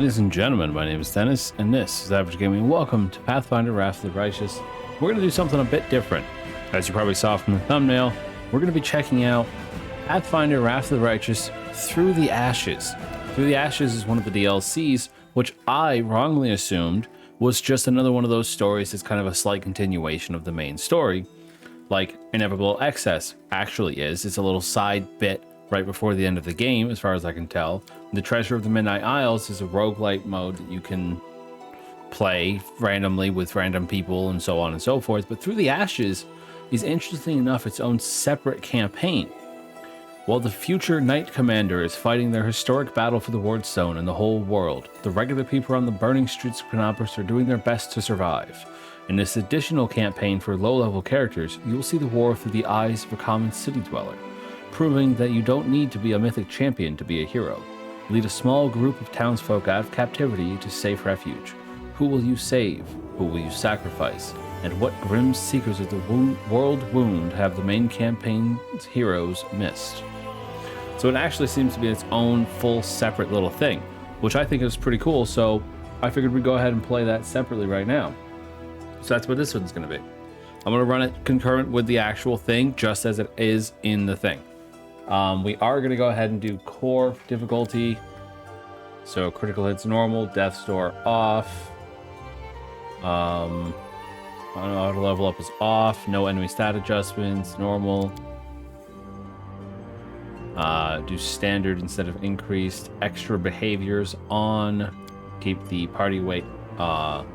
Ladies and gentlemen, my name is Dennis, and this is Average Gaming. Welcome to Pathfinder Wrath of the Righteous. We're going to do something a bit different. As you probably saw from the thumbnail, we're going to be checking out Pathfinder Wrath of the Righteous Through the Ashes. Through the Ashes is one of the DLCs, which I wrongly assumed was just another one of those stories that's kind of a slight continuation of the main story, like Inevitable Excess actually is. It's a little side bit right before the end of the game, as far as I can tell. The Treasure of the Midnight Isles is a roguelite mode that you can play randomly with random people and so on and so forth. But Through the Ashes is, interesting enough, its own separate campaign. While the future Knight Commander is fighting their historic battle for the Wardstone and the whole world, the regular people on the burning streets of Canopus are doing their best to survive. In this additional campaign for low-level characters, you will see the war through the eyes of a common city dweller, proving that you don't need to be a mythic champion to be a hero. Lead a small group of townsfolk out of captivity to safe refuge. Who will you save? Who will you sacrifice? And what grim seekers of the world wound have the main campaign's heroes missed? So it actually seems to be its own full separate little thing, which I think is pretty cool. So I figured we'd go ahead and play that separately right now. So that's what this one's going to be. I'm going to run it concurrent with the actual thing, just as it is in the thing. We are going to go ahead and do core difficulty. So critical hits normal, death store off. Auto level up is off. No enemy stat adjustments, normal. Do standard instead of increased. Extra behaviors on. Keep the party weight off.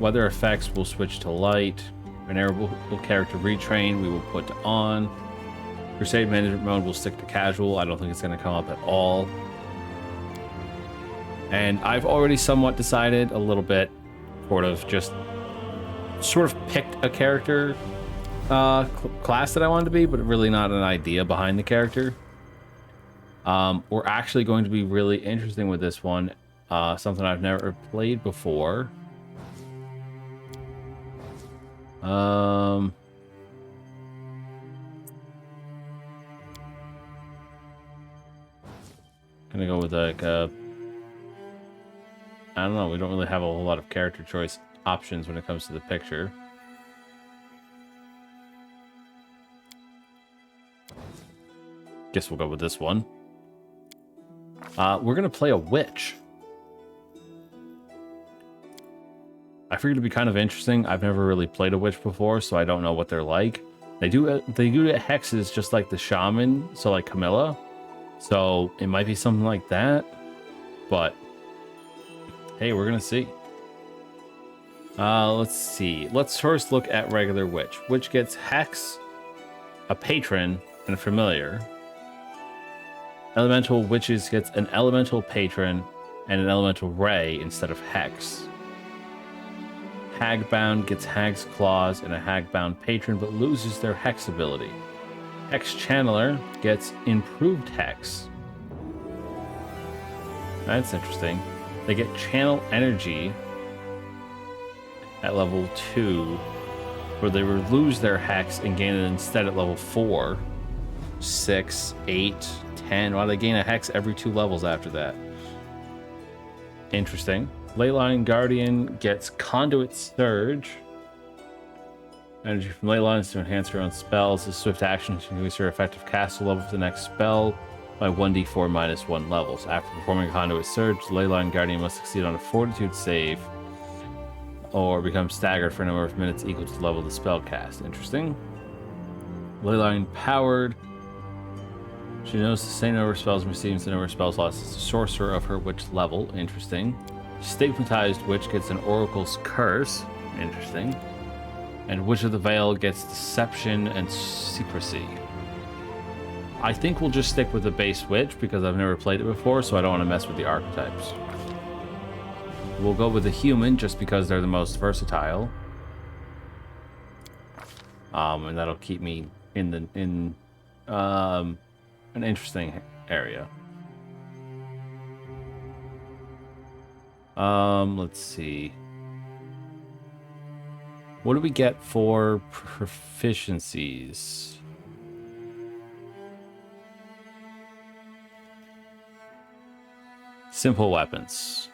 Weather effects will switch to light. Venerable character retrain we will put to on. Crusade management mode will stick to casual. I don't think it's going to come up at all. And I've already somewhat decided a little bit, sort of picked a character class that I wanted to be, but really not an idea behind the character. We're actually going to be really interesting with this one. Something I've never played before. Gonna go with like I don't know, we don't really have a whole lot of character choice options when it comes to the picture. Guess we'll go with this one. We're gonna play a witch. I figured it'd be kind of interesting. I've never really played a witch before, so I don't know what they're like. They do get hexes just like the shaman, so like Camilla. So it might be something like that, but hey, we're gonna see. Let's see. Let's first look at regular witch. Witch gets hex, a patron, and a familiar. Elemental witches gets an elemental patron and an elemental ray instead of hex. Hagbound gets hag's claws and a hagbound patron, but loses their hex ability. Hex Channeler gets improved hex. That's interesting. They get channel energy at level 2, where they would lose their hex and gain it instead at level 4, 6, 8, 10. Why they gain a hex every 2 levels after that? Interesting. Leyline Guardian gets Conduit Surge. Energy from ley lines to enhance your own spells. A swift action to increase your effective caster level for the next spell by 1d4 minus 1 levels. After performing Conduit Surge, the Leyline Guardian must succeed on a Fortitude save or become staggered for a number of minutes equal to the level of the spell cast. Interesting. Leyline Powered. She knows the same number of spells and receives the number of spell slots as the sorcerer of her witch level. Interesting. Stigmatized Witch gets an Oracle's Curse. Interesting. And Witch of the Veil gets Deception and Secrecy. I think we'll just stick with the base Witch because I've never played it before, so I don't want to mess with the archetypes. We'll go with the Human just because they're the most versatile. And that'll keep me in an interesting area. Let's see. What do we get for proficiencies? Simple weapons.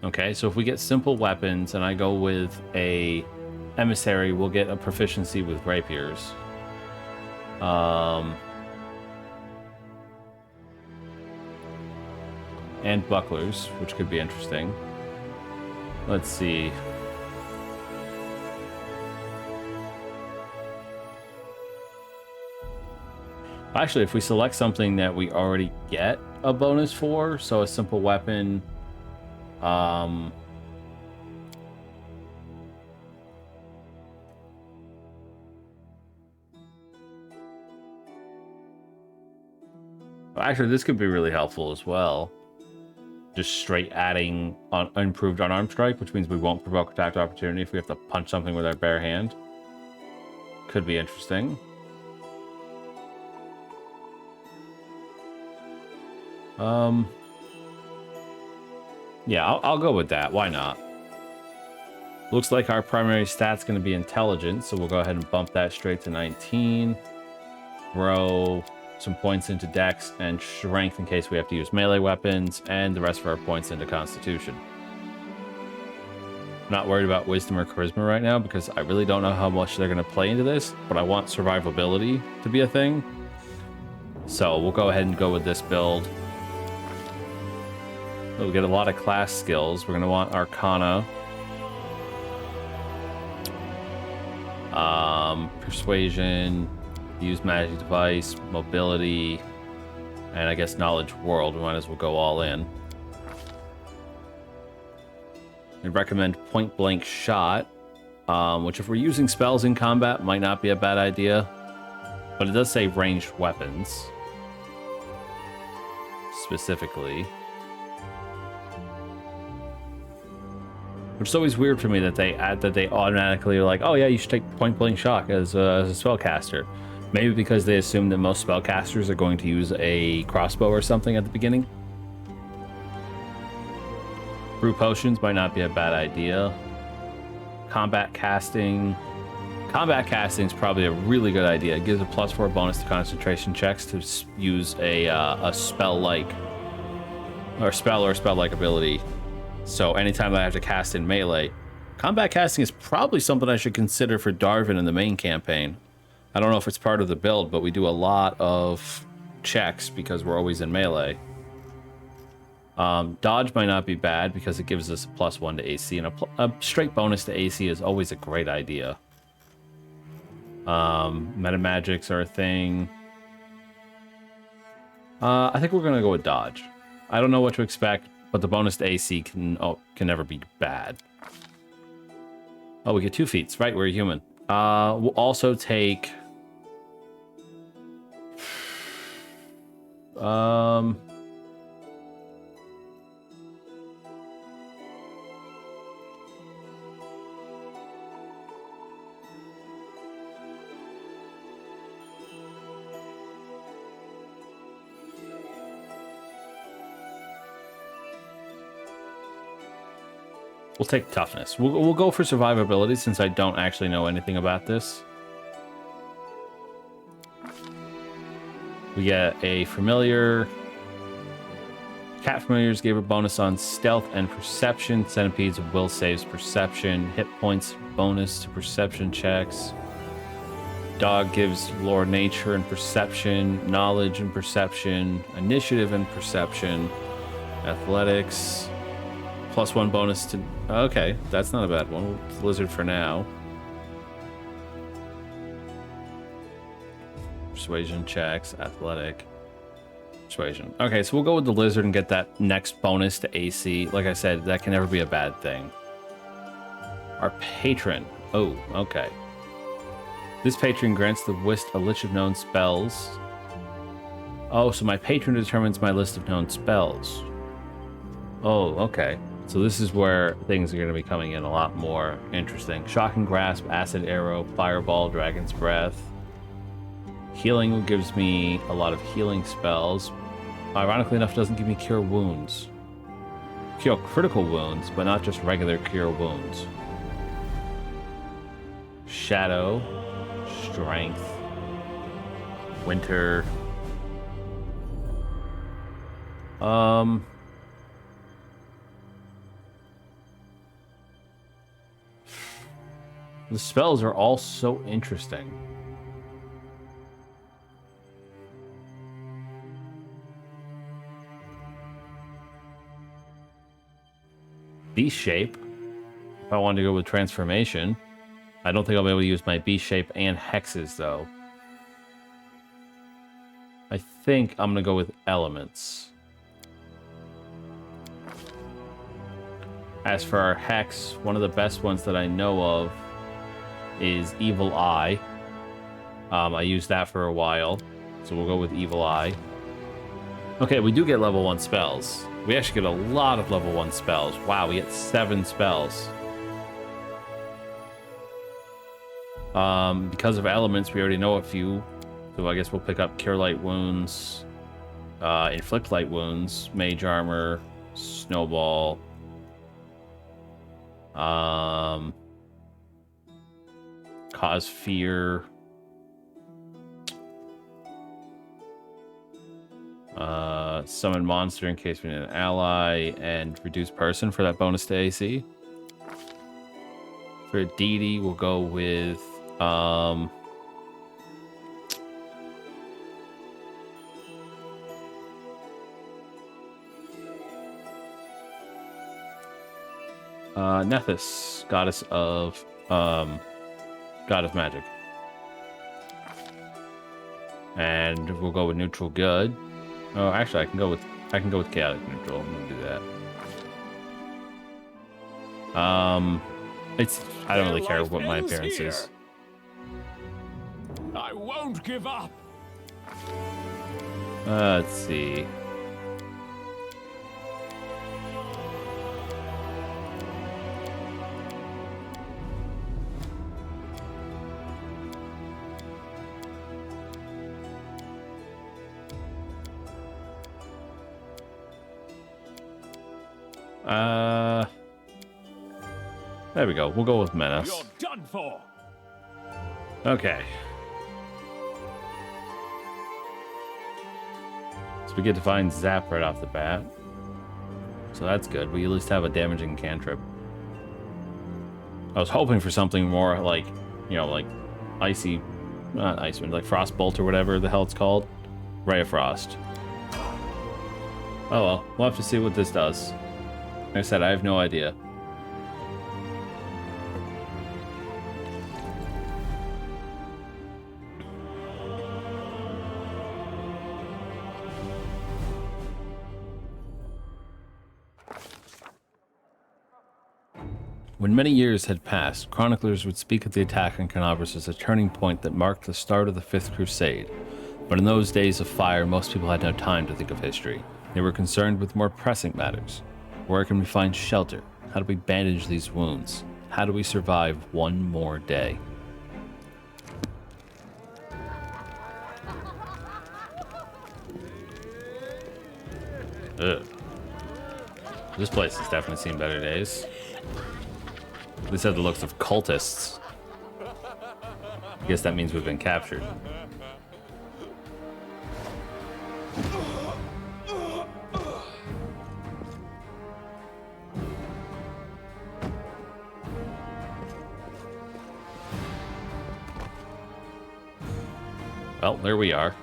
Okay, so if we get simple weapons and I go with a emissary, we'll get a proficiency with rapiers. And bucklers, which could be interesting. Let's see. Actually, if we select something that we already get a bonus for, so a simple weapon, actually, this could be really helpful as well. Just straight adding on improved unarmed strike, which means we won't provoke attack opportunity if we have to punch something with our bare hand. Could be interesting. Yeah, I'll go with that. Why not? Looks like our primary stat's going to be intelligence, so we'll go ahead and bump that straight to 19. Throw some points into dex and strength in case we have to use melee weapons, and the rest of our points into constitution. Not worried about wisdom or charisma right now because I really don't know how much they're going to play into this, but I want survivability to be a thing. So we'll go ahead and go with this build. We'll get a lot of class skills. We're going to want Arcana, Persuasion, use magic device, mobility, and I guess knowledge world. We might as well go all in. I'd recommend point blank shot, which if we're using spells in combat might not be a bad idea, but it does say ranged weapons specifically. Which is always weird for me that they automatically are like, oh yeah, you should take point blank shot as a spellcaster. Maybe because they assume that most spellcasters are going to use a crossbow or something at the beginning. Brew potions might not be a bad idea. Combat casting. Combat casting is probably a really good idea. It gives a +4 bonus to concentration checks to use a spell-like or spell-like ability. So anytime that I have to cast in melee, combat casting is probably something I should consider for Darwin in the main campaign. I don't know if it's part of the build, but we do a lot of checks because we're always in melee. Dodge might not be bad because it gives us a +1 to AC, and a straight bonus to AC is always a great idea. Meta magics are a thing. I think we're gonna go with dodge. I don't know what to expect, but the bonus to AC can never be bad. Oh, we get 2 feats, right? We're a human. We'll also take we'll take toughness. We'll go for survivability since I don't actually know anything about this. We get a familiar. Cat familiars gave a bonus on stealth and perception. Centipedes will saves perception. Hit points bonus to perception checks. Dog gives lore nature and perception. Knowledge and perception. Initiative and perception. Athletics. +1 bonus to... Okay, that's not a bad one. Lizard for now. Persuasion checks, athletic, persuasion. Okay, so we'll go with the lizard and get that next bonus to AC. Like I said, that can never be a bad thing. Our patron. Oh, okay. This patron grants the list a list of known spells. Oh, so my patron determines my list of known spells. Oh, okay. So this is where things are going to be coming in a lot more interesting. Shocking Grasp, Acid Arrow, Fireball, Dragon's Breath. Healing gives me a lot of healing spells. Ironically enough, doesn't give me Cure Wounds. Cure critical wounds, but not just regular Cure Wounds. Shadow, Strength, Winter, The spells are all so interesting. Beast shape. If I wanted to go with transformation, I don't think I'll be able to use my beast shape and hexes though. I think I'm gonna go with elements. As for our hex, one of the best ones that I know of is Evil Eye. I used that for a while, so we'll go with Evil Eye. Okay, we do get level 1 spells. We actually get a lot of level 1 spells. Wow, we get 7 spells. Because of elements, we already know a few. So I guess we'll pick up Cure Light Wounds, Inflict Light Wounds, Mage Armor, Snowball. Cause Fear. Summon Monster in case we need an ally, and Reduce Person for that bonus to AC. For deity, we'll go with Nethys, goddess of god of magic. And we'll go with neutral good. Oh, actually, I can go with chaotic neutral. I'm gonna do that. I don't really care what my appearance is. I won't give up. Let's see. There we go. We'll go with Menace. You're done for. Okay. So we get to find Zap right off the bat. So that's good. We at least have a damaging cantrip. I was hoping for something more like, you know, like Icy, not Icewind, like Frostbolt or whatever the hell it's called. Ray of Frost. Oh well, we'll have to see what this does. Like I said, I have no idea. When many years had passed, chroniclers would speak of the attack on Carnavers as a turning point that marked the start of the Fifth Crusade. But in those days of fire, most people had no time to think of history. They were concerned with more pressing matters. Where can we find shelter? How do we bandage these wounds? How do we survive one more day? Ugh. This place has definitely seen better days. They said the looks of cultists. I guess that means we've been captured. Well, there we are.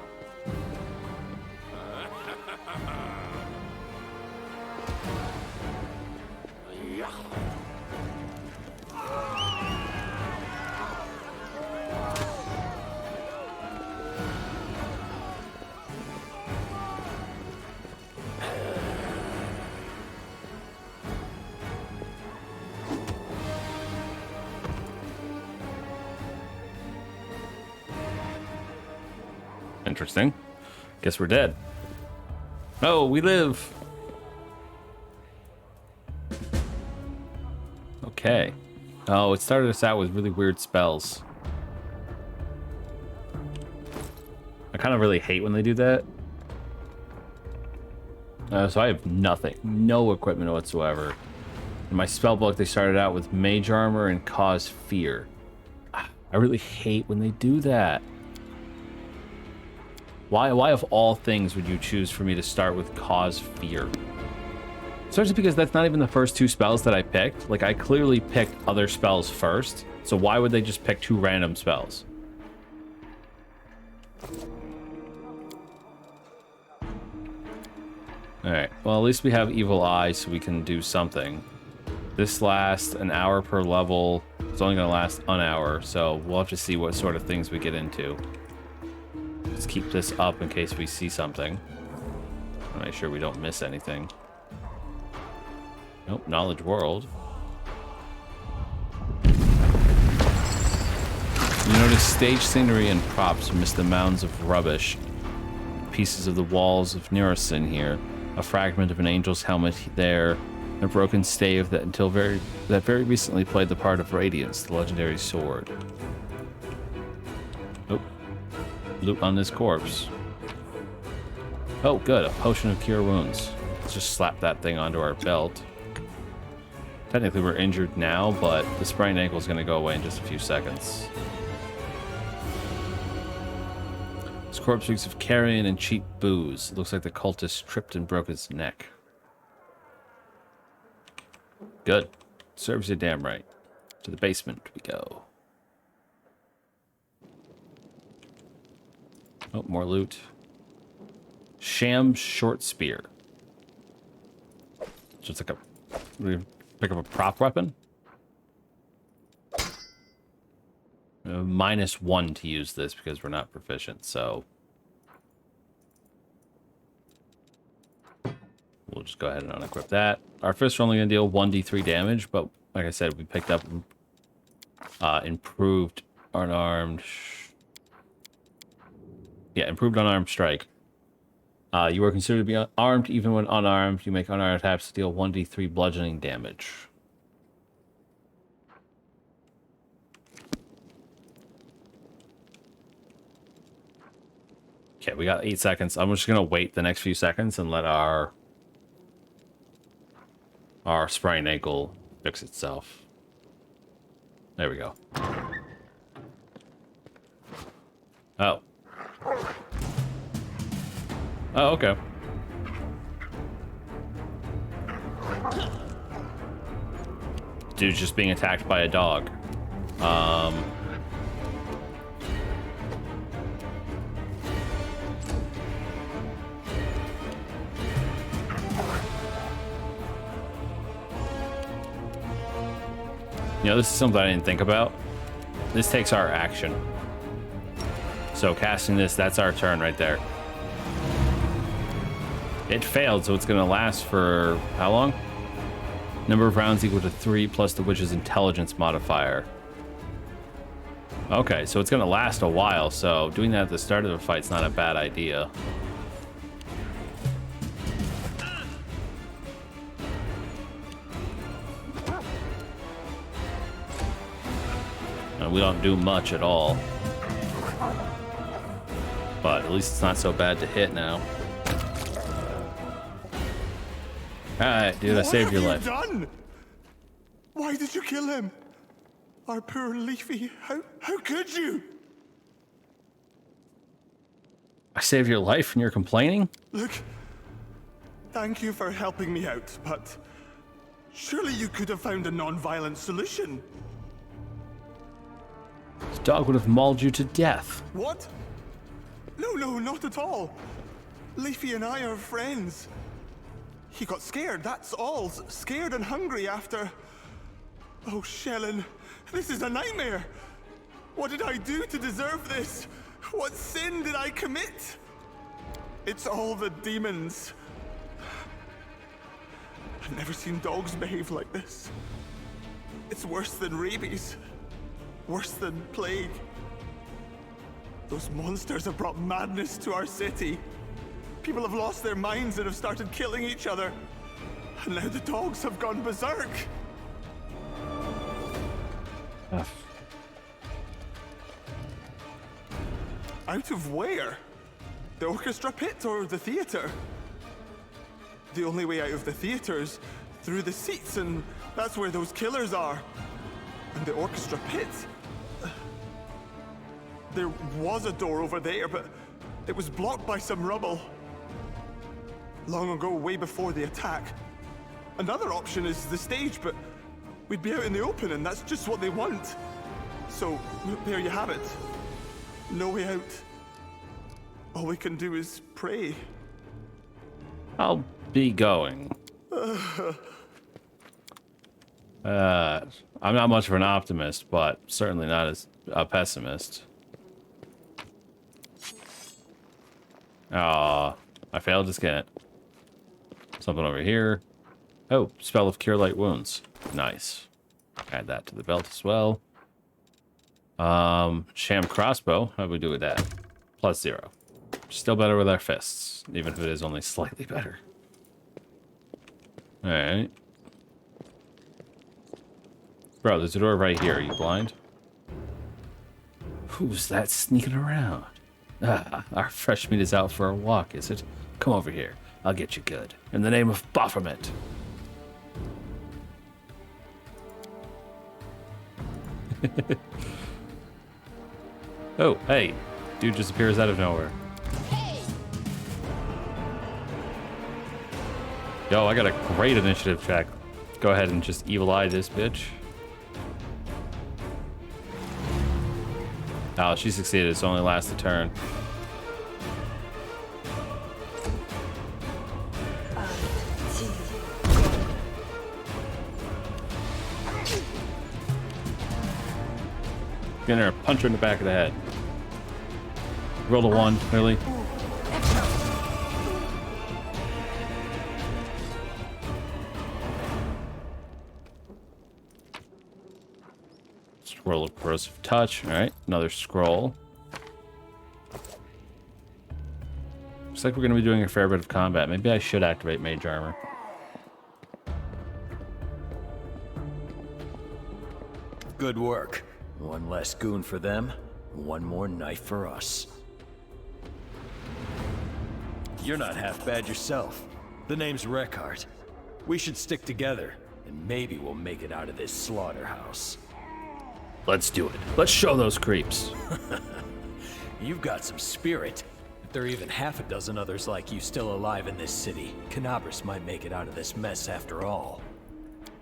Interesting. Guess we're dead. Oh, we live. Okay. Oh, it started us out with really weird spells. I kind of really hate when they do that. So I have nothing. No equipment whatsoever. In my spell book, they started out with Mage Armor and Cause Fear. I really hate when they do that. Why of all things would you choose for me to start with Cause Fear? Especially because that's not even the first two spells that I picked. Like, I clearly picked other spells first. So why would they just pick two random spells? Alright, well, at least we have Evil Eye, so we can do something. This lasts an hour per level. It's only going to last an hour, so we'll have to see what sort of things we get into. Let's keep this up in case we see something. Make sure we don't miss anything. Nope, Knowledge World. You notice stage scenery and props amidst the mounds of rubbish. Pieces of the walls of Neurosyn here. A fragment of an angel's helmet there. A broken stave that very recently played the part of Radiance, the legendary sword. Oh. Loot on this corpse. Oh, good. A potion of cure wounds. Let's just slap that thing onto our belt. Technically, we're injured now, but the sprained ankle is going to go away in just a few seconds. This corpse reeks of carrion and cheap booze. It looks like the cultist tripped and broke his neck. Good. Serves you damn right. To the basement we go. Oh, more loot. Sham short spear. Just like a... We pick up a prop weapon. -1 to use this because we're not proficient, so... We'll just go ahead and unequip that. Our fists are only going to deal 1d3 damage, but like I said, we picked up improved unarmed... Yeah, improved unarmed strike. You are considered to be armed even when unarmed. You make unarmed attacks to deal 1d3 bludgeoning damage. Okay, we got 8 seconds. I'm just going to wait the next few seconds and let our sprained ankle fix itself. There we go. Oh. Oh, okay. Dude's just being attacked by a dog. You know, this is something I didn't think about. This takes our action. So casting this, that's our turn right there. It failed, so it's going to last for how long? Number of rounds equal to 3 plus the witch's intelligence modifier. Okay, so it's going to last a while, so doing that at the start of the fight's not a bad idea. And we don't do much at all. But at least it's not so bad to hit now. Alright, dude, I saved your life. What have you done? Why did you kill him? Our poor Leafy. How could you? I saved your life and you're complaining? Look, thank you for helping me out, but surely you could have found a non-violent solution. This dog would have mauled you to death. What? No, not at all. Leafy and I are friends. He got scared, that's all. Scared and hungry after... Oh, Shellen, this is a nightmare. What did I do to deserve this? What sin did I commit? It's all the demons. I've never seen dogs behave like this. It's worse than rabies. Worse than plague. Those monsters have brought madness to our city. People have lost their minds and have started killing each other. And now the dogs have gone berserk. Out of where? The orchestra pit or the theater? The only way out of the theater is through the seats, and that's where those killers are. And the orchestra pit? There was a door over there, but It was blocked by some rubble. Long ago, way before the attack. Another option is the stage, but we'd be out in the open, and that's just what they want. So, there you have it. No way out. All we can do is pray. I'll be going. I'm not much of an optimist, but certainly not as a pessimist. Ah, I failed to scan it. Something over here. Oh, spell of cure light wounds. Nice. Add that to the belt as well. Sham crossbow. How do we do with that? +0. Still better with our fists, even if it is only slightly better. All right. Bro, there's a door right here. Are you blind? Who's that sneaking around? Ah, our fresh meat is out for a walk, is it? Come over here. I'll get you good. In the name of Baphomet. Oh, hey. Dude just appears out of nowhere. Yo, I got a great initiative check. Go ahead and just evil eye this bitch. Oh, she succeeded. It's only lasts a turn. Gonna punch her in the back of the head. Roll a 1, really. Scroll of corrosive touch. All right, another scroll. Looks like we're gonna be doing a fair bit of combat. Maybe I should activate mage armor. Good work. One less goon for them, one more knife for us. You're not half bad yourself. The name's Rekart. We should stick together, and maybe we'll make it out of this slaughterhouse. Let's do it. Let's show those creeps. You've got some spirit. If there are even half a dozen others like you still alive in this city, Canabras might make it out of this mess after all.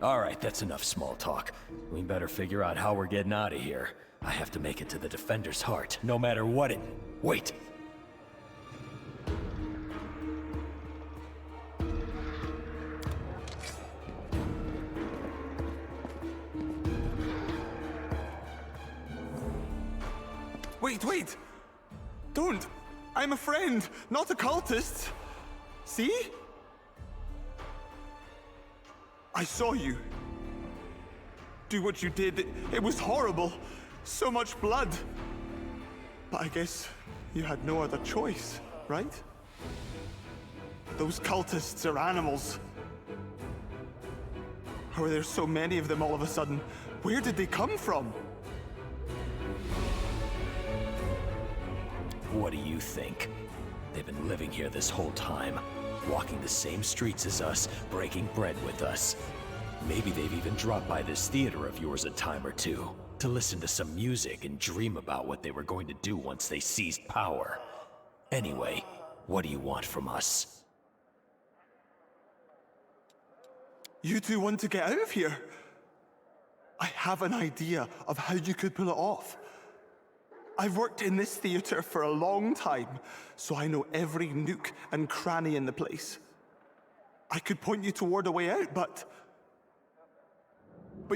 Alright, that's enough small talk. We better figure out how we're getting out of here. I have to make it to the Defender's heart, no matter what it... Wait! Wait! Don't! I'm a friend, not a cultist! See? I saw you. Do what you did. It was horrible. So much blood. But I guess you had no other choice, right? Those cultists are animals. How are there so many of them all of a sudden? Where did they come from? What do you think? They've been living here this whole time, walking the same streets as us, breaking bread with us. Maybe they've even dropped by this theater of yours a time or two, to listen to some music and dream about what they were going to do once they seized power. Anyway, what do you want from us? You two want to get out of here? I have an idea of how you could pull it off. I've worked in this theater for a long time, so I know every nook and cranny in the place. I could point you toward a way out, but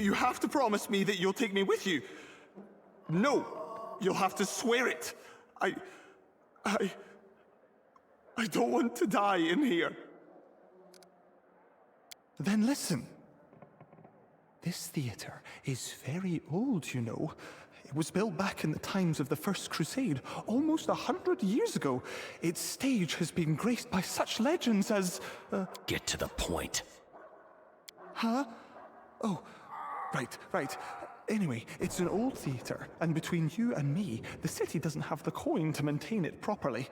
you have to promise me that you'll take me with you. No, you'll have to swear it. I don't want to die in here. Then listen. This theater is very old, you know. It was built back in the times of the First Crusade, almost 100 years ago. Its stage has been graced by such legends as... Get to the point. Huh? Oh, right. Anyway, it's an old theater, and between you and me, the city doesn't have the coin to maintain it properly.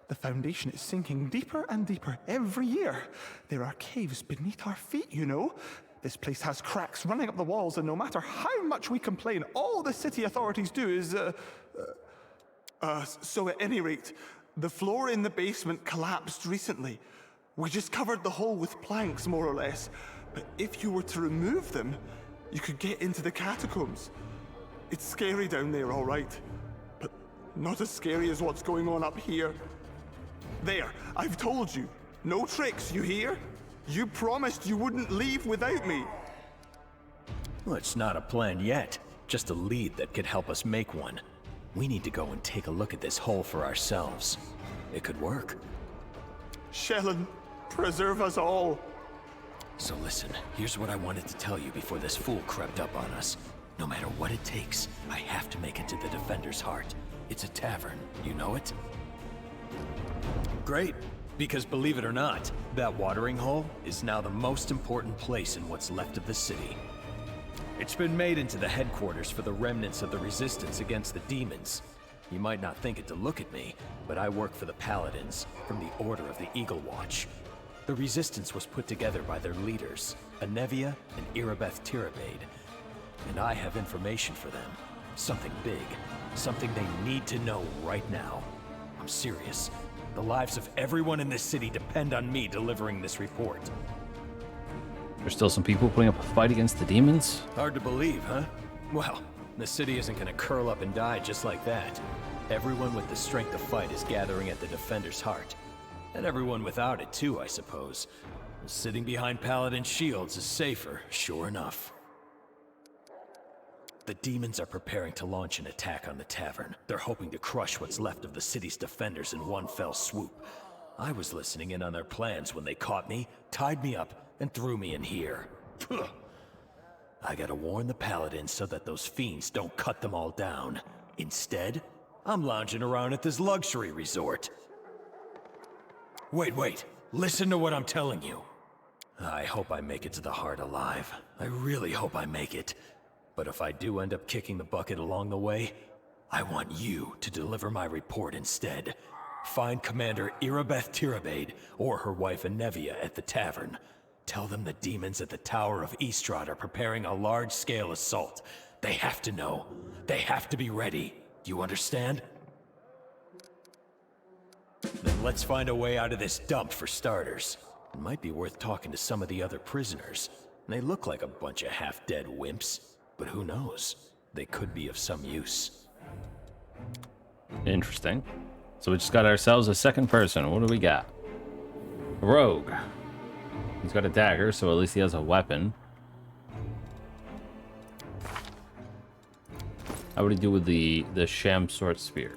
The foundation is sinking deeper and deeper every year. There are caves beneath our feet, you know. This place has cracks running up the walls, and no matter how much we complain, all the city authorities do is, so at any rate, The floor in the basement collapsed recently. We just covered the hole with planks, more or less. But if you were to remove them, you could get into the catacombs. It's scary down there, all right. But not as scary as what's going on up here. There, I've told you. No tricks, you hear? You promised you wouldn't leave without me. Well, it's not a plan yet. Just a lead that could help us make one. We need to go and take a look at this hole for ourselves. It could work. Shellen, preserve us all. So listen, here's what I wanted to tell you before this fool crept up on us. No matter what it takes, I have to make it to the Defender's Heart. It's a tavern, you know it? Great, because believe it or not, that watering hole is now the most important place in what's left of the city. It's been made into the headquarters for the remnants of the resistance against the demons. You might not think it to look at me, but I work for the Paladins, from the Order of the Eagle Watch. The resistance was put together by their leaders, Anevia and Irabeth Tirabade. And I have information for them. Something big. Something they need to know right now. I'm serious. The lives of everyone in this city depend on me delivering this report. There's still some people putting up a fight against the demons? Hard to believe, huh? Well, the city isn't gonna curl up and die just like that. Everyone with the strength to fight is gathering at the Defender's Heart. And everyone without it too, I suppose. Sitting behind Paladin shields is safer, sure enough. The demons are preparing to launch an attack on the tavern. They're hoping to crush what's left of the city's defenders in one fell swoop. I was listening in on their plans when they caught me, tied me up, and threw me in here. I gotta warn the Paladins so that those fiends don't cut them all down. Instead, I'm lounging around at this luxury resort. Wait, listen to what I'm telling you. I hope I make it to the heart alive. I really hope I make it. But if I do end up kicking the bucket along the way, I want you to deliver my report instead. Find Commander Irabeth Tirabade or her wife Anevia at the tavern. Tell them the demons at the Tower of Estrad are preparing a large-scale assault. They have to know. They have to be ready. Do you understand? Then let's find a way out of this dump for starters. It might be worth talking to some of the other prisoners. They look like a bunch of half-dead wimps. But who knows? They could be of some use. Interesting. So we just got ourselves a second person. What do we got? A rogue. He's got a dagger, so at least he has a weapon. How would he do with the sham sword spear?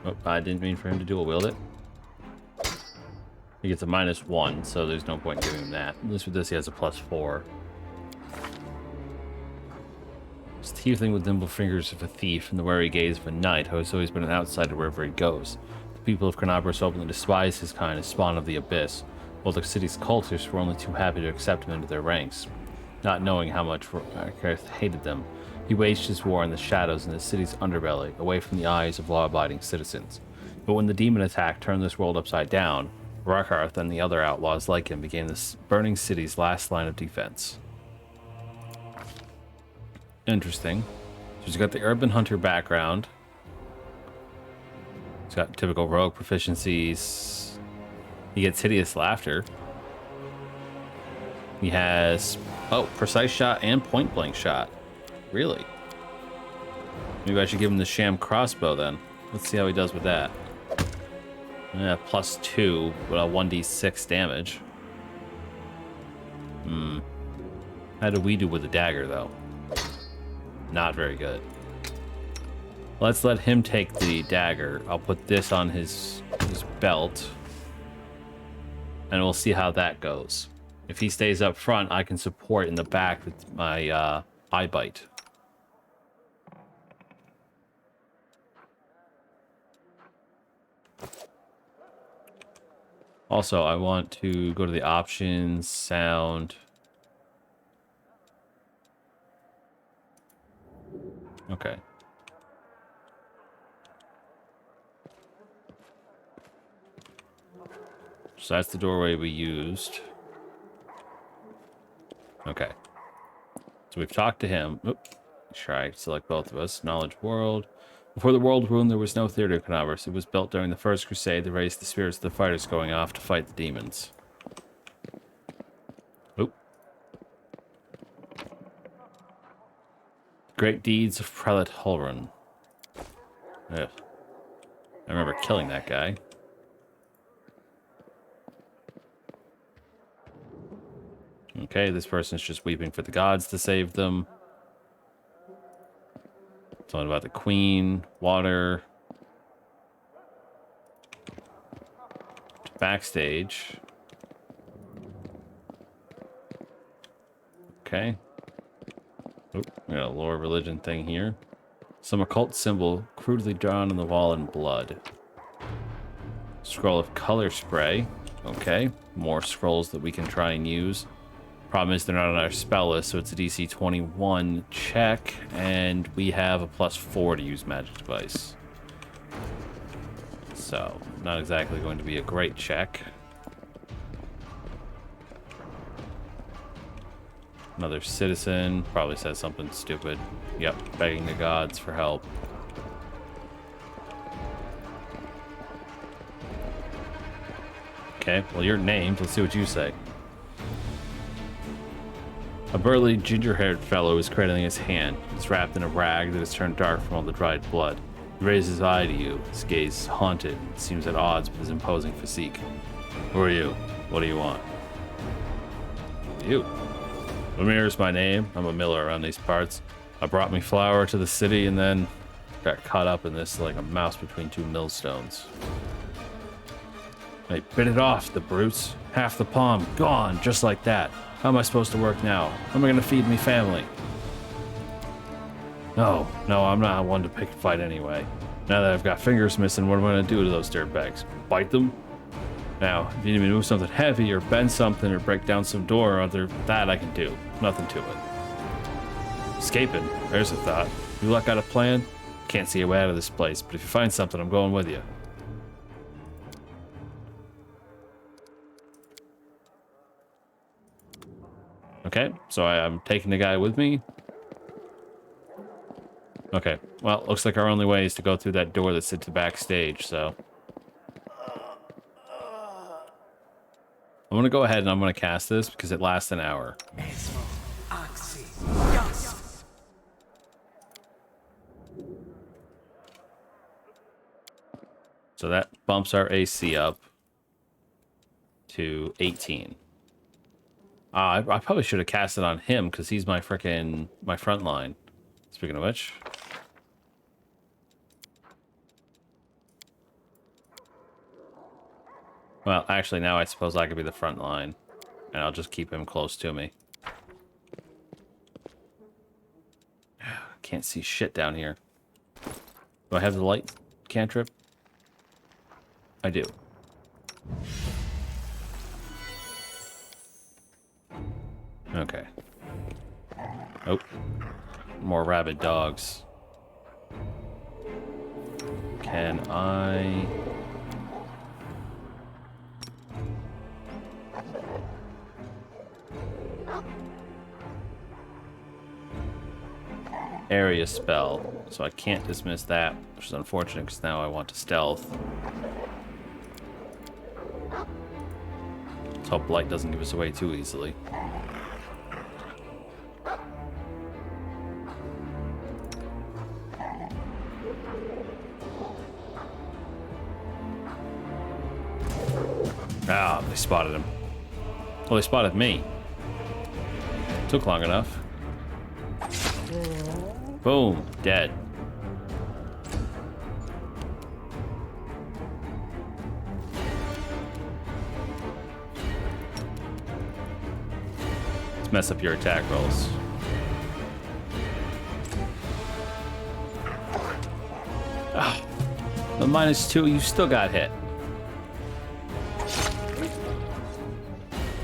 Oh, I didn't mean for him to dual wield it. He gets a -1, so there's no point giving him that. At least with this, he has a +4. This tiefling with nimble fingers of a thief and the wary gaze of a knight who has always been an outsider wherever he goes. The people of Carnabras openly despise his kind as spawn of the abyss, while the city's cultists were only too happy to accept him into their ranks. Not knowing how much Karth hated them, he waged his war in the shadows in the city's underbelly, away from the eyes of law-abiding citizens. But when the demon attack turned this world upside down, Rakarth and the other outlaws like him became the burning city's last line of defense. Interesting. So he's got the urban hunter background. He's got typical rogue proficiencies. He gets hideous laughter. He has, precise shot and point blank shot. Really? Maybe I should give him the sham crossbow then. Let's see how he does with that. Yeah, +2, but a 1d6 damage. How do we do with the dagger though? Not very good. Let's let him take the dagger. I'll put this on his belt. And we'll see how that goes. If he stays up front, I can support in the back with my eye bite. Also, I want to go to the options, sound. Okay. So that's the doorway we used. Okay. So we've talked to him. Oops. Sure, I select both of us. Knowledge world. Before the world wound, there was no theater of Canavers. It was built during the First Crusade to raise the spirits of the fighters going off to fight the demons. Oop. Great deeds of Prelate Holrun. Ugh. I remember killing that guy. Okay, this person's just weeping for the gods to save them. Something about the queen, water. Backstage. Okay. Oop, we got a lore religion thing here. Some occult symbol crudely drawn on the wall in blood. Scroll of color spray. Okay. More scrolls that we can try and use. Problem is they're not on our spell list, so it's a DC 21 check, and we have a +4 to use magic device. So, not exactly going to be a great check. Another citizen probably says something stupid. Yep, begging the gods for help. Okay, well, you're named. Let's see what you say. A burly, ginger-haired fellow is cradling his hand. It's wrapped in a rag that has turned dark from all the dried blood. He raises his eye to you, his gaze haunted, seems at odds with his imposing physique. Who are you? What do you want? You. Lumire's my name. I'm a miller around these parts. I brought me flour to the city and then got caught up in this like a mouse between two millstones. They bit it off, the brutes. Half the palm, gone, just like that. How am I supposed to work now? How am I gonna feed me family? No, I'm not one to pick a fight anyway. Now that I've got fingers missing, what am I gonna do to those dirtbags? Bite them? Now, if you need me to move something heavy or bend something or break down some door or other, that I can do. Nothing to it. Escaping? There's a thought. You luck got a plan? Can't see a way out of this place, but if you find something, I'm going with you. Okay, so I'm taking the guy with me. Okay, well, looks like our only way is to go through that door that sits backstage, so. I'm gonna go ahead and I'm gonna cast this because it lasts an hour. So that bumps our AC up to 18. I probably should have cast it on him because he's my front line. Speaking of which. Well, actually, now I suppose I could be the front line. And I'll just keep him close to me. Can't see shit down here. Do I have the light cantrip? I do. Okay. Oh. More rabid dogs. Can I... area spell, so I can't dismiss that, which is unfortunate because now I want to stealth. Let's hope light doesn't give us away too easily. Ah, they spotted him. Well, they spotted me. Took long enough. Boom, dead. Let's mess up your attack rolls. Ah, the -2, you still got hit.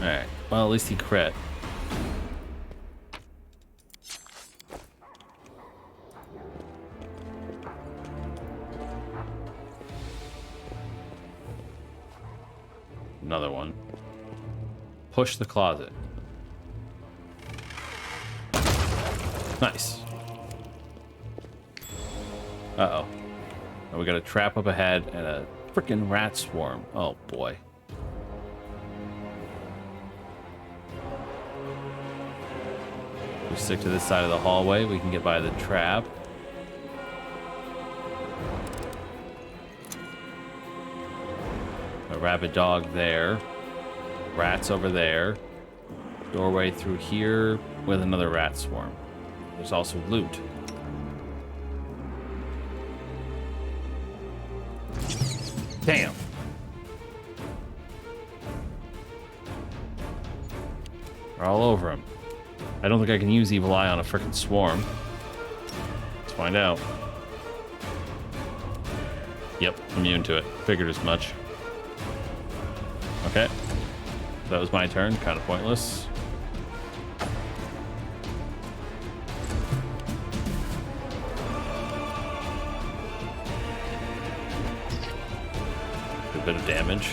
Alright, well, at least he crit. Another one. Push the closet. Nice. Uh-oh. we got a trap up ahead and a freaking rat swarm. Oh boy. We stick to this side of the hallway. We can get by the trap. A rabid dog there. Rats over there. Doorway through here with another rat swarm. There's also loot. Damn. We're all over him. I don't think I can use Evil Eye on a frickin' swarm. Let's find out. Yep, immune to it. Figured as much. Okay. That was my turn. Kind of pointless. A bit of damage.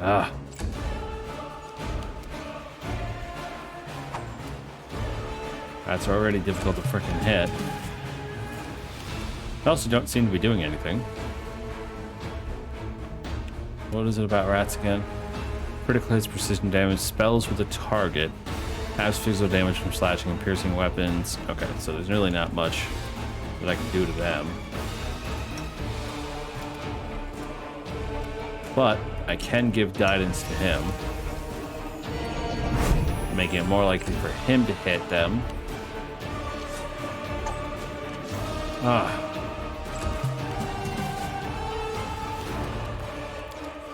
Ah. That's already difficult to frickin' hit. They also don't seem to be doing anything. What is it about rats again? Critical hits, precision damage, spells with a target, has physical damage from slashing and piercing weapons. Okay, so there's really not much that I can do to them. But I can give guidance to him, making it more likely for him to hit them. Ah.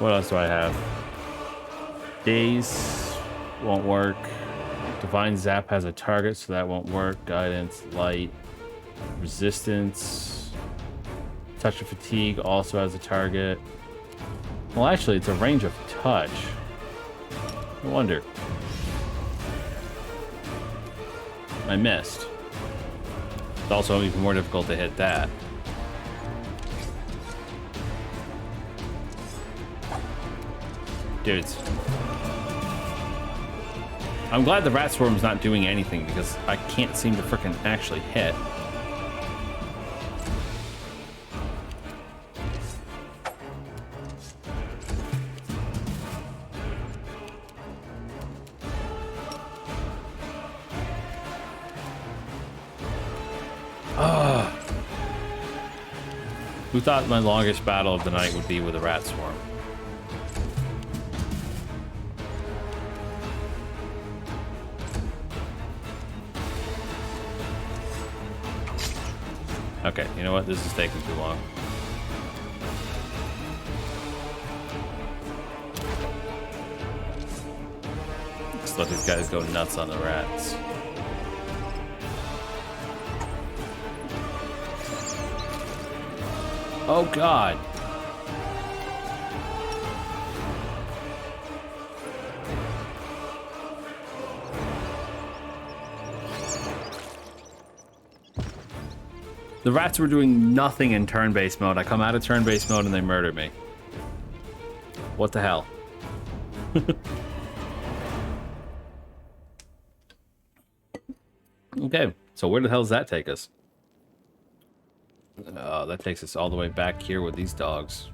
What else do I have? Daze won't work. Divine Zap has a target, so that won't work. Guidance, light, resistance. Touch of Fatigue also has a target. Well, actually, it's a range of touch. I wonder. I missed. It's also even more difficult to hit that. Dudes. I'm glad the rat swarm's not doing anything because I can't seem to frickin' actually hit. Who thought my longest battle of the night would be with a rat swarm? Okay, you know what? This is taking too long. Let's let these guys go nuts on the rats. Oh God. The rats were doing nothing in turn-based mode. I come out of turn-based mode and they murder me. What the hell? Okay, so where the hell does that take us? That takes us all the way back here with these dogs.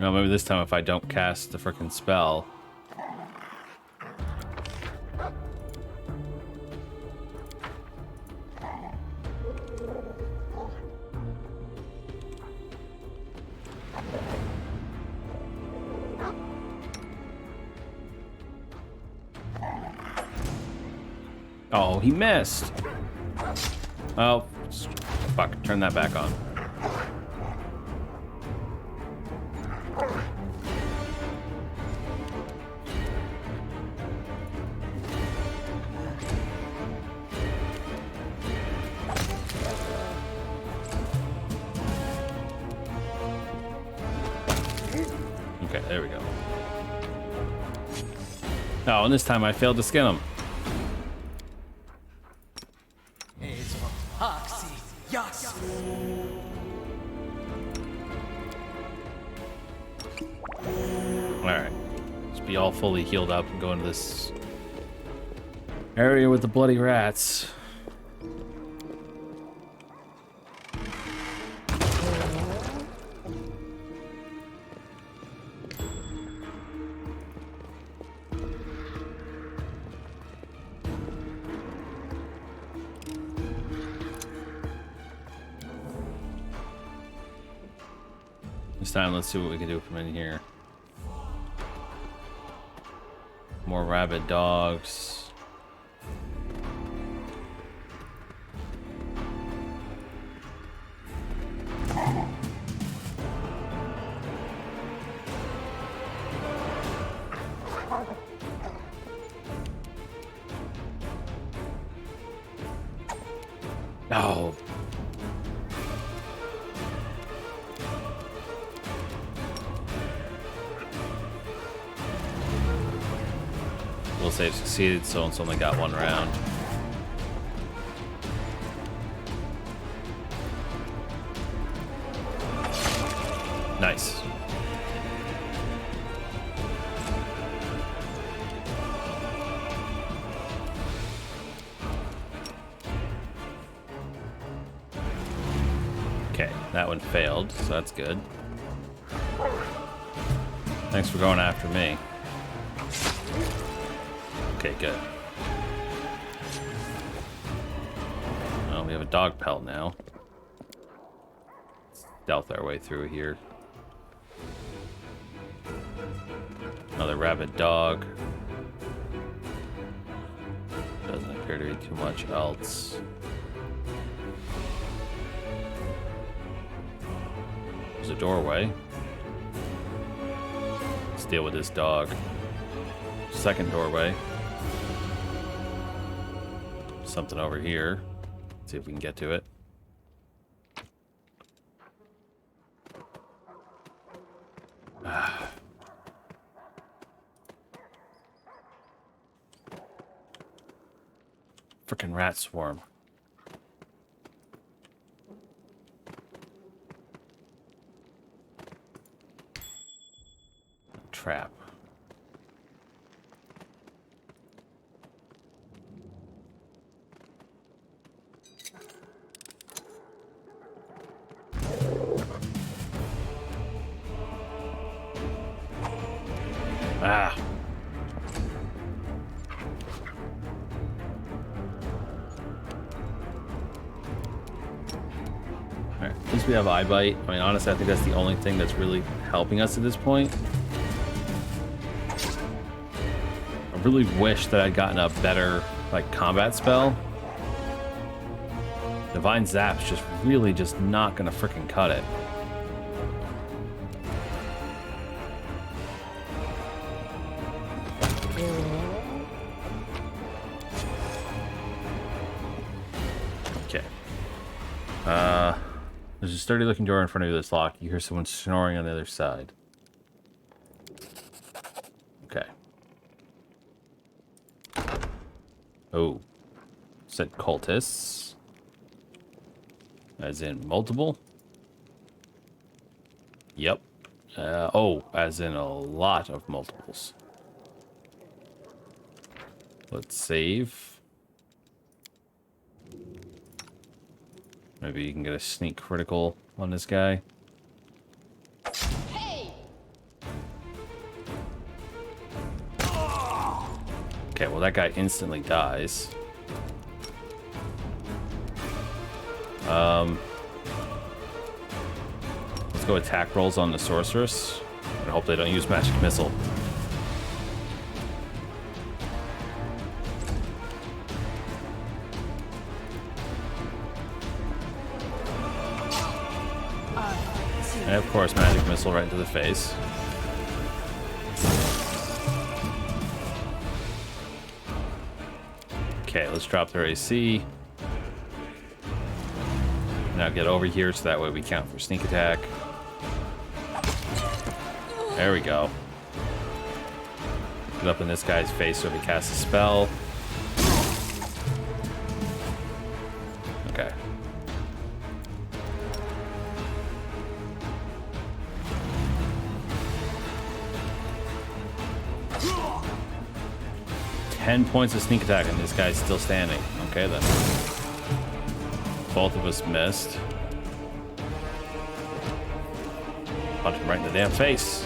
No, maybe this time if I don't cast the frickin' spell. Oh, he missed. Oh, fuck. Turn that back on. Okay, there we go. Oh, and this time I failed to skin him. Alright. Let's be all fully healed up and go into this area with the bloody rats. This time, let's see what we can do from in here. More rabid dogs. Oh. We'll say succeeded, so it's only got one round. Nice. Okay, that one failed, so that's good. Thanks for going after me. Okay, good. Well, we have a dog pelt now. Stealth our way through here. Another rabid dog. Doesn't appear to be too much else. There's a doorway. Let's deal with this dog. Second doorway. Something over here. See if we can get to it. Frickin' rat swarm. Trap. Ah. Alright, at least we have eye bite. I mean, honestly, I think that's the only thing that's really helping us at this point. I really wish that I'd gotten a better, like, combat spell. Divine Zap's just really just not gonna frickin' cut it. Okay. There's a sturdy looking door in front of you that's locked. You hear someone snoring on the other side. Okay. Oh. Said cultists. As in multiple? Yep. Oh, as in a lot of multiples. Let's save. Maybe you can get a sneak critical on this guy. Hey. Okay, well that guy instantly dies. Let's go attack rolls on the sorceress. I hope they don't use magic missile. And of course, magic missile right into the face. Okay, let's drop their AC. Now get over here so that way we count for sneak attack. There we go. Get up in this guy's face so he casts a spell. Okay. 10 points of sneak attack and this guy's still standing. Okay then. Both of us missed. Punch him right in the damn face.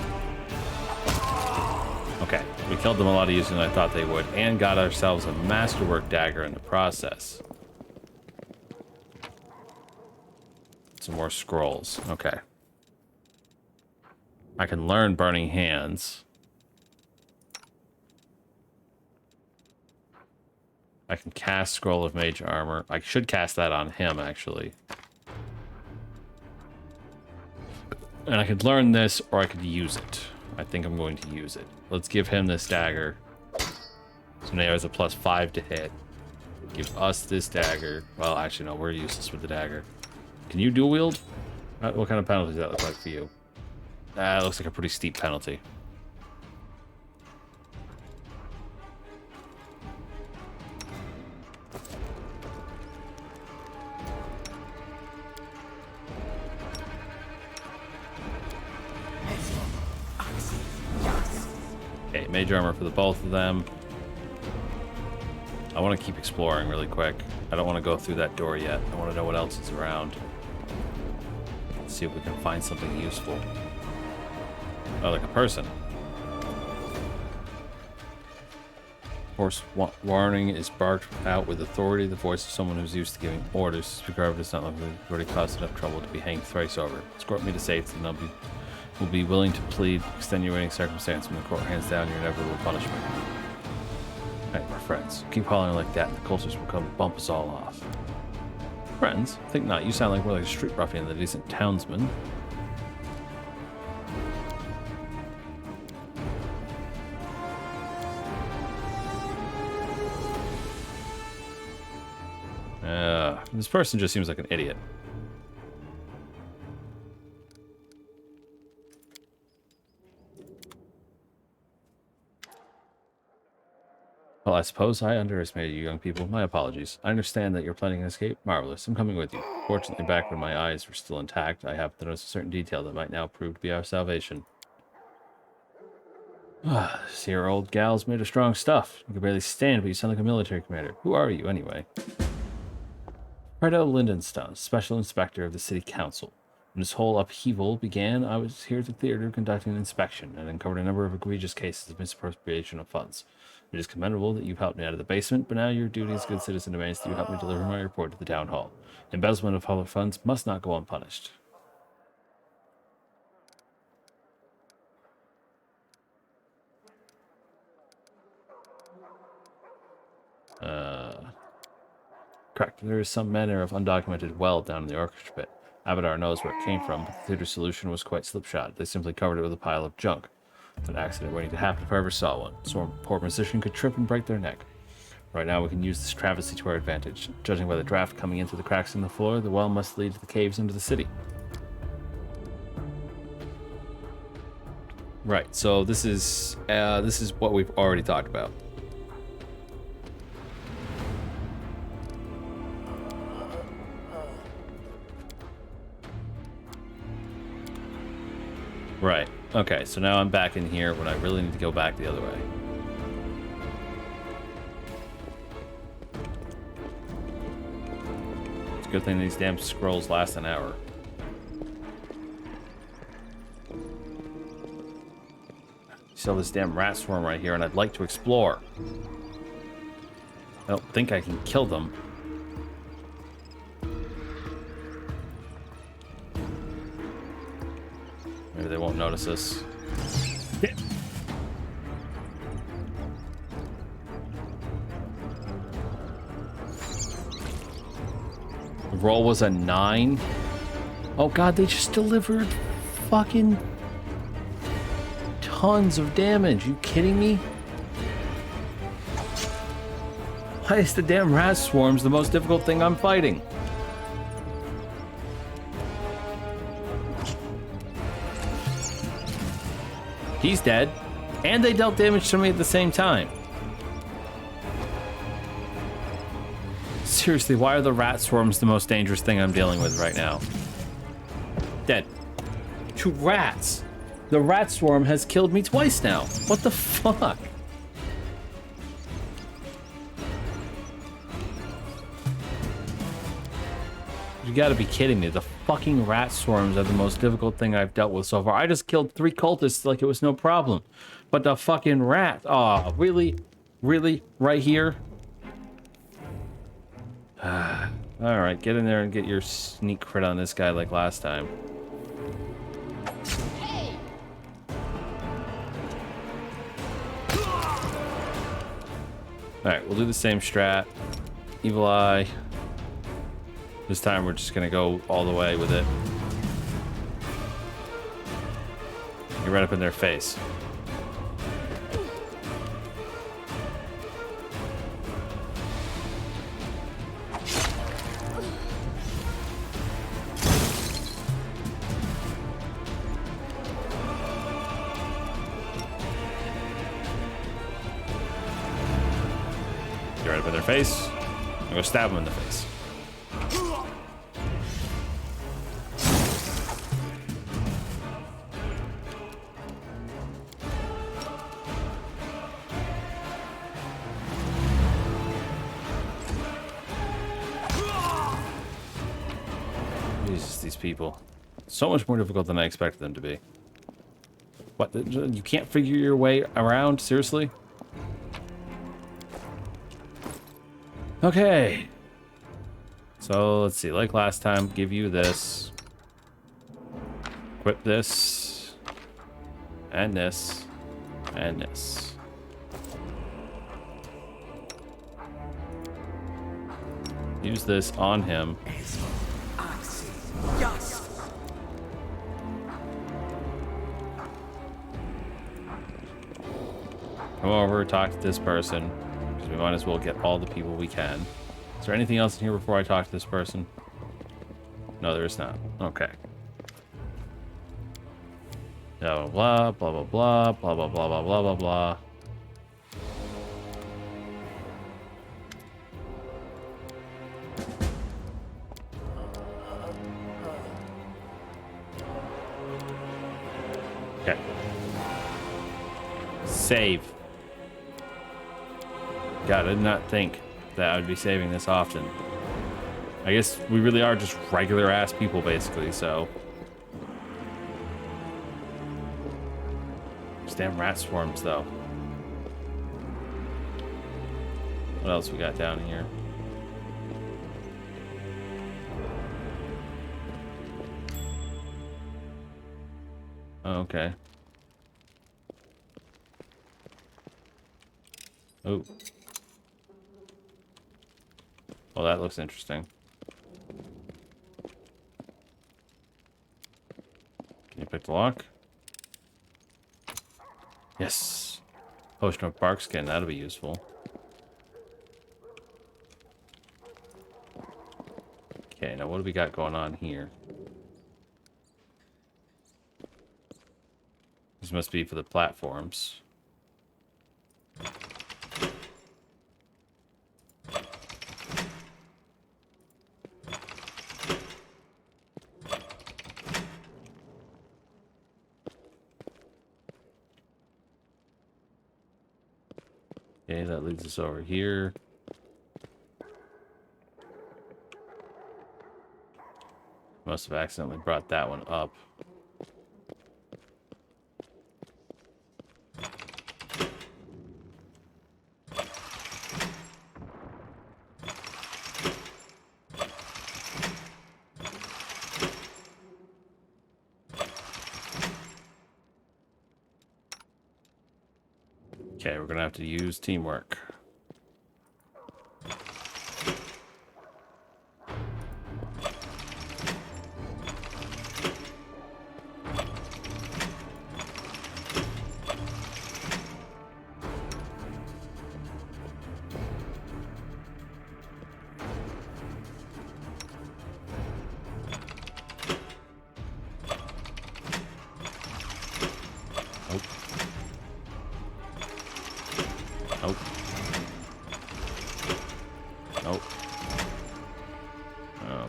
Okay, we killed them a lot easier than I thought they would, and got ourselves a masterwork dagger in the process. Some more scrolls. Okay. I can learn Burning Hands. I can cast Scroll of Mage Armor. I should cast that on him, actually. And I could learn this, or I could use it. I think I'm going to use it. Let's give him this dagger. So now he has a +5 to hit. Give us this dagger. Well, actually, no, we're useless with the dagger. Can you dual wield? What kind of penalty does that look like for you? It looks like a pretty steep penalty. Okay, mage armor for the both of them. I want to keep exploring really quick. I don't want to go through that door yet. I want to know what else is around. Let's see if we can find something useful. Oh, like a person. Horse warning is barked out with authority. The voice of someone who's used to giving orders. Speaker of does not look like we've already caused enough trouble to be hanged thrice over. Escort me to safety, and will be willing to plead extenuating circumstance when the court hands down your inevitable punishment. Hey, we're friends. Keep hollering like that, and the cultists will come bump us all off. Friends? Think not. You sound like more like a street ruffian than a decent townsman. This person just seems like an idiot. Well, I suppose I underestimated you young people. My apologies. I understand that you're planning an escape. Marvelous. I'm coming with you. Fortunately, back when my eyes were still intact, I happened to notice a certain detail that might now prove to be our salvation. This here old gal's made of strong stuff. You can barely stand, but you sound like a military commander. Who are you, anyway? Fredo Lindenstone, Special Inspector of the City Council. When this whole upheaval began, I was here at the theater conducting an inspection and uncovered a number of egregious cases of misappropriation of funds. It is commendable that you've helped me out of the basement, but now your duty as a good citizen demands that you help me deliver my report to the town hall. Embezzlement of public funds must not go unpunished. Correct. There is some manner of undocumented well down in the orchestra pit. Abadar knows where it came from, but the theater solution was quite slipshod. They simply covered it with a pile of junk. An accident waiting to happen if I ever saw one. So a poor musician could trip and break their neck. Right now we can use this travesty to our advantage. Judging by the draft coming into the cracks in the floor, the well must lead to the caves into the city. Right, so this is what we've already talked about. Right. Okay, so now I'm back in here when I really need to go back the other way. It's a good thing these damn scrolls last an hour. See all this damn rat swarm right here, and I'd like to explore. I don't think I can kill them. Maybe they won't notice us. Yeah. The roll was a 9. Oh god, they just delivered fucking tons of damage. You kidding me? Why is the damn rat swarms the most difficult thing I'm fighting? He's dead, and they dealt damage to me at the same time. Seriously, why are the rat swarms the most dangerous thing I'm dealing with right now? Dead. 2 rats. The rat swarm has killed me twice now. What the fuck? You gotta be kidding me. The fucking rat swarms are the most difficult thing I've dealt with so far. I just killed 3 cultists like it was no problem. But the fucking rat, oh, really? Really? Right here? Alright, get in there and get your sneak crit on this guy like last time. Alright, we'll do the same strat. Evil Eye. This time we're just gonna go all the way with it. Get right up in their face. Get right up in their face. I'm gonna stab them in the face. Jesus, these people. So much more difficult than I expected them to be. What? You can't figure your way around? Seriously? Okay. So, let's see. Like last time, give you this. Equip this. And this. And this. Use this on him. Come over, talk to this person, because we might as well get all the people we can. Is there anything else in here before I talk to this person? No, there is not. Okay. Blah, blah, blah, blah, blah, blah, blah, blah, blah, blah, blah, blah. Okay. Save. God, I did not think that I would be saving this often. I guess we really are just regular ass people, basically, so. These damn rat swarms, though. What else we got down here? Oh, okay. Oh. Well, that looks interesting. Can you pick the lock? Yes. Potion of bark skin, that'll be useful. Okay, now what do we got going on here? This must be for the platforms. Okay, that leads us over here. Must have accidentally brought that one up. Okay, we're gonna have to use teamwork. Nope. Nope.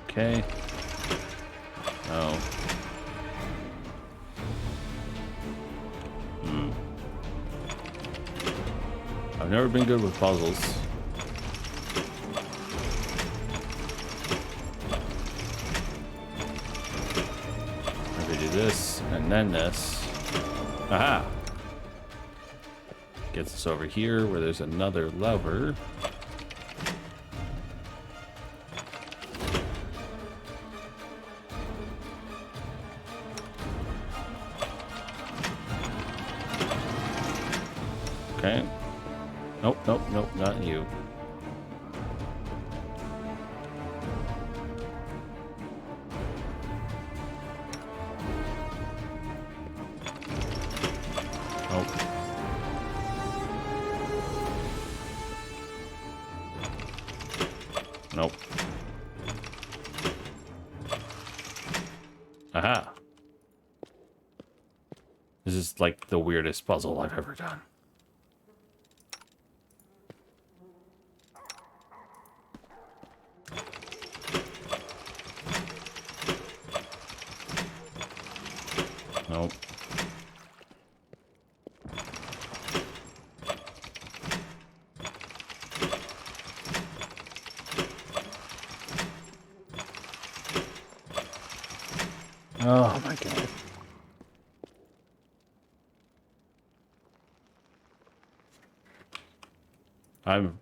Okay. No. I've never been good with puzzles. this and then this. Aha! Gets us over here where there's another lever. Okay. Nope, nope, nope, not you. Nope. Nope. Aha. This is like the weirdest puzzle I've ever done. Nope. Oh my god. I'm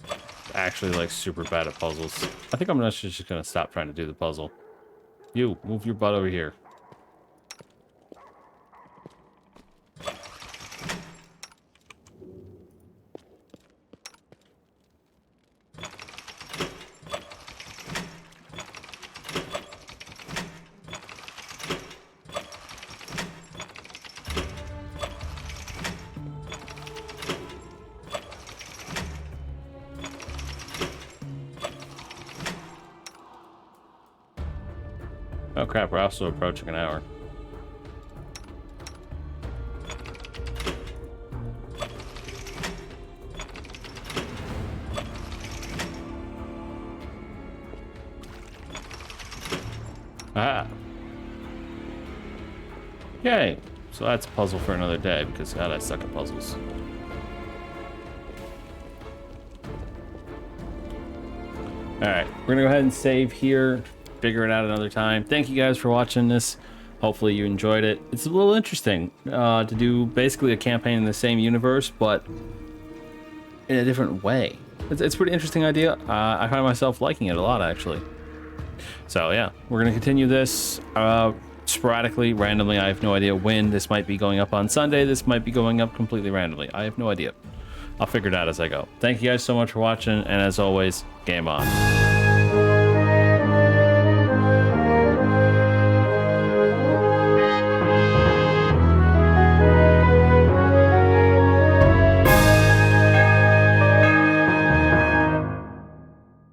actually like super bad at puzzles. I think I'm just gonna stop trying to do the puzzle. You, move your butt over here. Oh crap, we're also approaching an hour. Ah. Yay. So that's a puzzle for another day because God, I suck at puzzles. Alright, we're gonna go ahead and save here. Figure it out another time. Thank you guys for watching this. Hopefully you enjoyed it. It's a little interesting to do basically a campaign in the same universe, but in a different way. It's a pretty interesting idea. I find myself liking it a lot, actually. So yeah, we're gonna continue this sporadically, randomly. I have no idea when. This might be going up on Sunday. This might be going up completely randomly. I have no idea. I'll figure it out as I go. Thank you guys so much for watching, and as always, game on.